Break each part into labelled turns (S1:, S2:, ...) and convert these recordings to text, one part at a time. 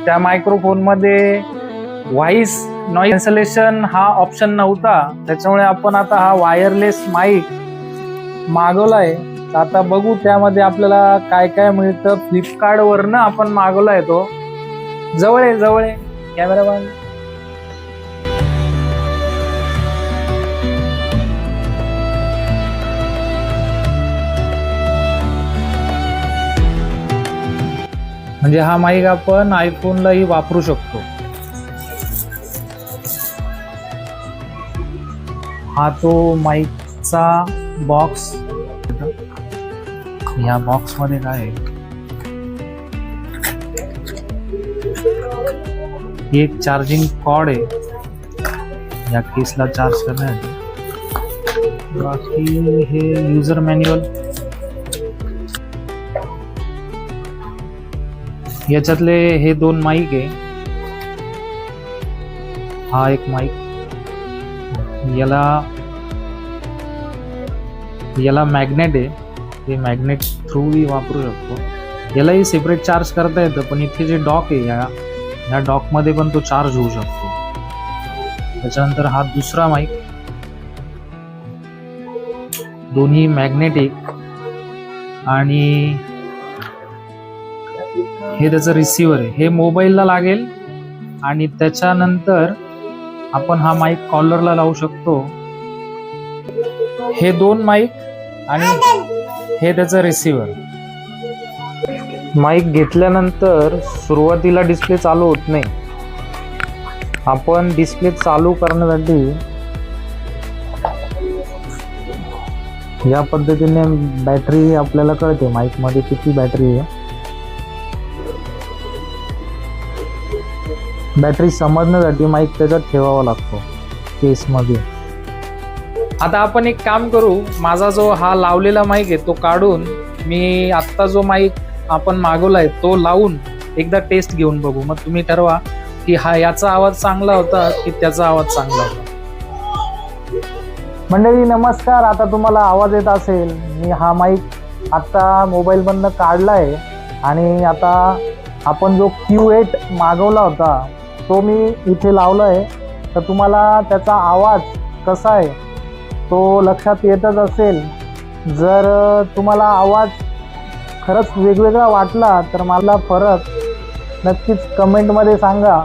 S1: त्या मायक्रोफोनमध्ये voice noise cancellation हा option नव्हता, त्याच्यामुळे आपण आता हा वायरलेस माईक मागवलाय. आता बघू त्यामध्ये आपल्याला काय काय मिळतं. फ्लिपकार्ट वरनं आपण मागवलाय तो. जवळ आहे कॅमेरामॅन. म्हणजे हा माईक आपण आयफोनलाही वापरू शकतो. हा तो माईकचा बॉक्स. या बॉक्स मध्ये काय आहे, एक चार्जिंग कॉर्ड आहे या केसला चार्ज करण्यासाठी. बाकी हे युजर मॅन्युअल. याच्यातले हे 2 माईक आहे. हा एक माईक, याला मॅग्नेट आहे. हे मॅग्नेट थ्रूही वापरू शकतो. यालाही सेपरेट चार्ज करता येतं, पण इथे जे डॉक आहे या डॉकमध्ये पण तो चार्ज होऊ शकतो. त्याच्यानंतर हा दुसरा माईक, दोन्ही मॅग्नेटिक. आणि हे त्याचं रिसिव्हर आहे, हे मोबाईलला लागेल. आणि त्याच्यानंतर आपण हा माईक कॉलरला लावू शकतो. हे 2 माईक आणि हे त्याचं रिसिव्हर. माईक घेतल्यानंतर सुरुवातीला डिस्प्ले चालू होत नाही. आपण डिस्प्ले चालू करण्यासाठी या पद्धतीने बॅटरी आपल्याला कळते माईक मध्ये किती बॅटरी आहे. बॅटरी समजण्यासाठी माईक त्याच्यात ठेवावा लागतो केसमध्ये. आता आपण एक काम करू, माझा जो हा लावलेला माईक आहे तो काढून मी आत्ता जो माईक आपण मागवलाय तो लावून एकदा टेस्ट घेऊन बघू. मग तुम्ही ठरवा की हा याचा आवाज चांगला होता की त्याचा आवाज चांगला होता. मंडळी नमस्कार. आता तुम्हाला आवाज येत असेल. मी हा माईक आत्ता मोबाईलमधनं काढलाय आणि आता आपण जो Q8 मागवला होता तो मी इथे लावलाय. तर तुम्हाला त्याचा आवाज कसा आहे तो लक्षात येतच असेल. जर तुम्हाला आवाज खरंच वेगवेगळा वाटला तर मला फरक नक्कीच कमेंटमध्ये सांगा.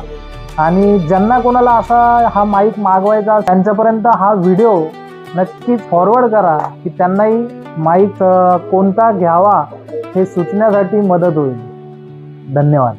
S1: आणि ज्यांना कोणाला असा हा माईक मागवायचा त्यांच्यापर्यंत हा व्हिडिओ नक्कीच फॉरवर्ड करा की त्यांनाही माईक कोणता घ्यावा हे सुचण्यासाठी मदत होईल. धन्यवाद.